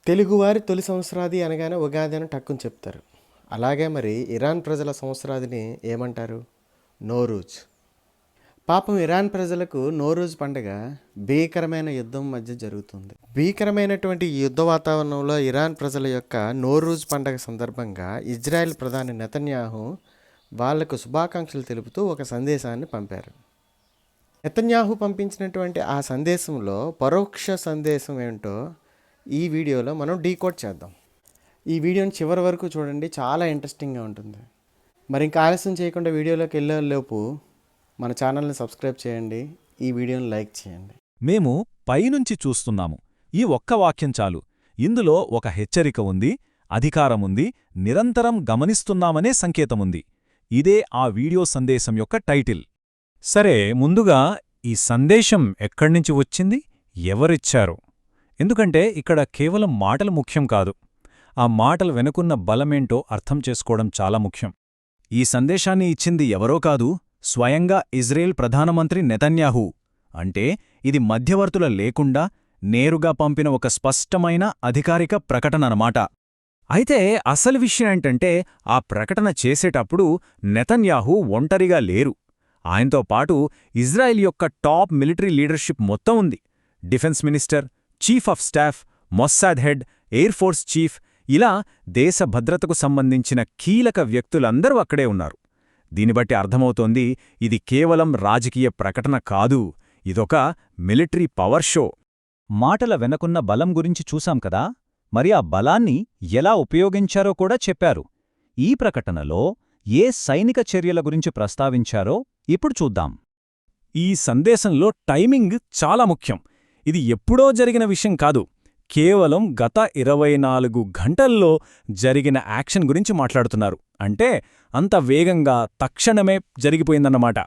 తెలుగువారి తొలి సంవత్సరాది అనగానే ఉగాది అని టక్కుని చెప్తారు. అలాగే మరి ఇరాన్ ప్రజల సంవత్సరాదిని ఏమంటారు? నోరూజ్. పాపం ఇరాన్ ప్రజలకు నోరూజ్ పండుగ భీకరమైన యుద్ధం మధ్య జరుగుతుంది. భీకరమైనటువంటి ఈ యుద్ధ వాతావరణంలో ఇరాన్ ప్రజల యొక్క నోరూజ్ పండుగ సందర్భంగా ఇజ్రాయెల్ ప్రధాని నెతన్యాహు వాళ్లకు శుభాకాంక్షలు తెలుపుతూ ఒక సందేశాన్ని పంపారు. నెతన్యాహు పంపించినటువంటి ఆ సందేశంలో పరోక్ష సందేశం ఏంటో ఈ వీడియోలో మనం డీకోడ్ చేద్దాం. ఈ వీడియోని చివరి వరకు చూడండి, చాలా ఇంట్రెస్టింగ్గా ఉంటుంది. మరి ఇంకా ఆలస్యం చేయకుండా వీడియోలోకి వెళ్ళేలోపు మన ఛానల్ని సబ్స్క్రైబ్ చేయండి, ఈ వీడియోని లైక్ చేయండి. మేము పైనుంచి చూస్తున్నాము. ఈ ఒక్క వాక్యం చాలు. ఇందులో ఒక హెచ్చరిక ఉంది, అధికారముంది, నిరంతరం గమనిస్తున్నామనే సంకేతముంది. ఇదే ఆ వీడియో సందేశం యొక్క టైటిల్. సరే, ముందుగా ఈ సందేశం ఎక్కడ్నించి వచ్చింది, ఎవరిచ్చారు? ఎందుకంటే ఇక్కడ కేవలం మాటలు ముఖ్యం కాదు, ఆ మాటల వెనుకున్న బలమేంటో అర్థం చేసుకోవడం చాలా ముఖ్యం. ఈ సందేశాన్ని ఇచ్చింది ఎవరో కాదు, స్వయంగా ఇజ్రాయెల్ ప్రధానమంత్రి నెతన్యాహు. అంటే ఇది మధ్యవర్తుల లేకుండా నేరుగా పంపిన ఒక స్పష్టమైన అధికారిక ప్రకటననమాట. అయితే అసలు విషయం ఏంటంటే, ఆ ప్రకటన చేసేటప్పుడు నెతన్యాహు ఒంటరిగా లేరు. ఆయనతో పాటు ఇజ్రాయెల్ యొక్క టాప్ మిలిటరీ లీడర్షిప్ మొత్తం ఉంది. Defence minister, chief of staff, Mossad head, air force chief, ఇలా దేశ భద్రతకు సంబంధించిన కీలక వ్యక్తులందరూ అక్కడే ఉన్నారు. దీనిబట్టి అర్థమవుతోంది, ఇది కేవలం రాజకీయ ప్రకటన కాదు, ఇదొక మిలిటరీ పవర్ షో. మాటల వెనకున్న బలం గురించి చూశాం కదా, మరి ఆ బలాన్ని ఎలా ఉపయోగించారో కూడా చెప్పారు. ఈ ప్రకటనలో ఏ సైనిక చర్యల గురించి ప్రస్తావించారో ఇప్పుడు చూద్దాం. ఈ సందేశంలో టైమింగ్ చాలా ముఖ్యం. ఇది ఎప్పుడో జరిగిన విషయం కాదు, కేవలం గత 24 గంటల్లో జరిగిన యాక్షన్ గురించి మాట్లాడుతున్నారు. అంటే అంత వేగంగా తక్షణమే జరిగిపోయిందన్నమాట.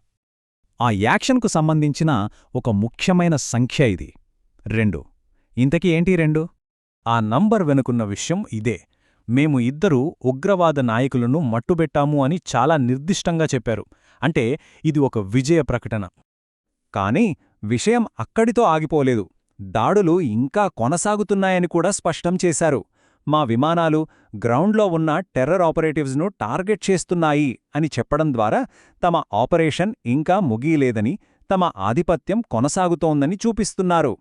ఆ యాక్షన్కు సంబంధించిన ఒక ముఖ్యమైన సంఖ్య ఇది, 2. ఇంతకీ ఏంటి 2? ఆ నంబర్ వెనుకున్న విషయం ఇదే. మేము 2 ఉగ్రవాద నాయకులను మట్టుబెట్టాము అని చాలా నిర్దిష్టంగా చెప్పారు. అంటే ఇది ఒక విజయ ప్రకటన. కాని విషయం అక్కడితో ఆగిపోలేదు. దాడులు ఇంకా కొనసాగుతున్నాయని కూడా స్పష్టం చేశారు. మా విమానాలు గ్రౌండ్లో ఉన్న టెర్రర్ ఆపరేటివ్స్ను టార్గెట్ చేస్తున్నాయి అని చెప్పడం ద్వారా తమ ఆపరేషన్ ఇంకా ముగియలేదని, తమ ఆధిపత్యం కొనసాగుతోందని చూపిస్తున్నారు.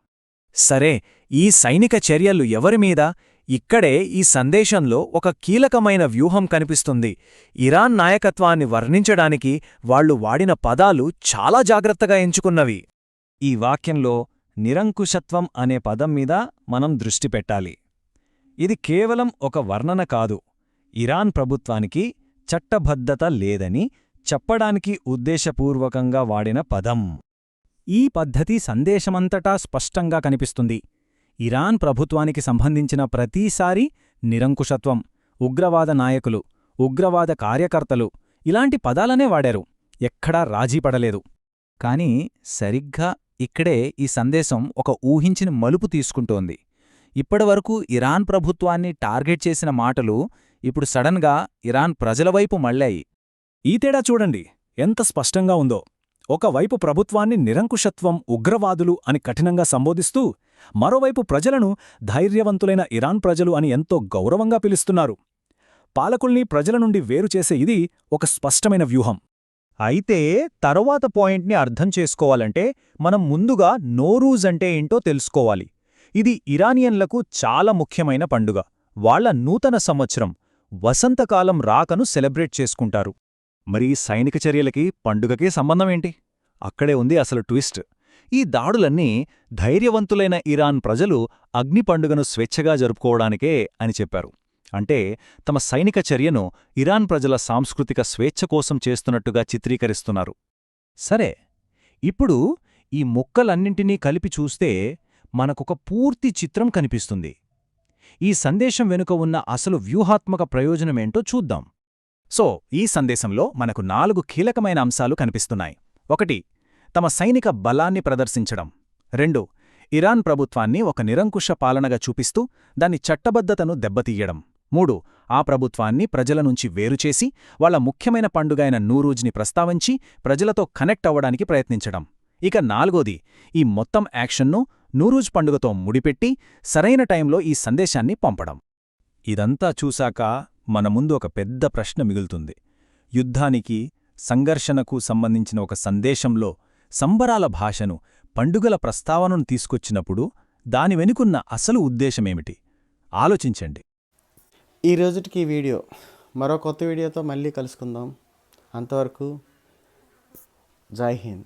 సరే, ఈ సైనిక చర్యలు ఎవరిమీద? ఇక్కడే ఈ సందేశంలో ఒక కీలకమైన వ్యూహం కనిపిస్తుంది. ఇరాన్ నాయకత్వాన్ని వర్ణించడానికి వాళ్లు వాడిన పదాలు చాలా జాగ్రత్తగా ఎంచుకున్నవి. ఈ వాక్యంలో నిరంకుశత్వం అనే పదం మీద మనం దృష్టి పెట్టాలి. ఇది కేవలం ఒక వర్ణన కాదు, ఇరాన్ ప్రభుత్వానికి చట్టబద్ధత లేదని చెప్పడానికి ఉద్దేశపూర్వకంగా వాడిన పదం. ఈ పద్ధతి సందేశమంతటా స్పష్టంగా కనిపిస్తుంది. ఇరాన్ ప్రభుత్వానికి సంబంధించిన ప్రతీసారీ నిరంకుశత్వం, ఉగ్రవాద నాయకులు, ఉగ్రవాద కార్యకర్తలు ఇలాంటి పదాలనే వాడారు. ఎక్కడా రాజీపడలేదు. కాని సరిగ్గా ఇక్కడే ఈ సందేశం ఒక ఊహించిన మలుపు తీసుకుంటోంది. ఇప్పటివరకు ఇరాన్ ప్రభుత్వాన్ని టార్గెట్ చేసిన మాటలు ఇప్పుడు సడన్గా ఇరాన్ ప్రజల వైపు మళ్ళాయి. ఈ తేడా చూడండి ఎంత స్పష్టంగా ఉందో. ఒకవైపు ప్రభుత్వాన్ని నిరంకుశత్వం, ఉగ్రవాదులు అని కఠినంగా సంబోధిస్తూ, మరోవైపు ప్రజలను ధైర్యవంతులైన ఇరాన్ ప్రజలు అని ఎంతో గౌరవంగా పిలుస్తున్నారు. పాలకుల్ని ప్రజల నుండి వేరుచేసే ఇది ఒక స్పష్టమైన వ్యూహం. అయితే తరువాత పాయింట్ని అర్థం చేసుకోవాలంటే మనం ముందుగా నోరూజ్ అంటే ఏంటో తెలుసుకోవాలి. ఇది ఇరానియన్లకు చాలా ముఖ్యమైన పండుగ. వాళ్ల నూతన సంవత్సరం, వసంతకాలం రాకను సెలబ్రేట్ చేసుకుంటారు. మరి సైనిక చర్యలకి పండుగకే సంబంధమేంటి? అక్కడే ఉంది అసలు ట్విస్ట్. ఈ దాడులన్నీ ధైర్యవంతులైన ఇరాన్ ప్రజలు అగ్ని పండుగను స్వేచ్ఛగా జరుపుకోవడానికే అని చెప్పారు. అంటే తమ సైనిక చర్యను ఇరాన్ ప్రజల సాంస్కృతిక స్వేచ్ఛ కోసం చేస్తున్నట్టుగా చిత్రీకరిస్తున్నారు. సరే, ఇప్పుడు ఈ ముక్కలన్నింటినీ కలిపి చూస్తే మనకొక పూర్తి చిత్రం కనిపిస్తుంది. ఈ సందేశం వెనుక ఉన్న అసలు వ్యూహాత్మక ప్రయోజనమేంటో చూద్దాం. సో, ఈ సందేశంలో మనకు 4 కీలకమైన అంశాలు కనిపిస్తున్నాయి. 1. తమ సైనిక బలాన్ని ప్రదర్శించడం. 2. ఇరాన్ ప్రభుత్వాన్ని ఒక నిరంకుశ పాలనగా చూపిస్తూ దాని చట్టబద్ధతను దెబ్బతీయడం. 3. ఆ ప్రభుత్వాన్ని ప్రజల నుంచి వేరుచేసి వాళ్ల ముఖ్యమైన పండుగైన నూరూజ్ని ప్రస్తావించి ప్రజలతో కనెక్ట్ అవ్వడానికి ప్రయత్నించడం. ఇక 4వది, ఈ మొత్తం యాక్షన్ను నూరూజ్ పండుగతో ముడిపెట్టి సరైన టైంలో ఈ సందేశాన్ని పంపడం. ఇదంతా చూశాక మన ముందు ఒక పెద్ద ప్రశ్న మిగులుతుంది. యుద్ధానికి, సంఘర్షణకు సంబంధించిన ఒక సందేశంలో సంబరాల భాషను, పండుగల ప్రస్తావనను తీసుకొచ్చినప్పుడు దాని వెనుకున్న అసలు ఉద్దేశమేమిటి? ఆలోచించండి. ఈ రోజుటికి ఈ వీడియో. మరో కొత్త వీడియోతో మళ్ళీ కలుసుకుందాం. అంతవరకు జై హింద్.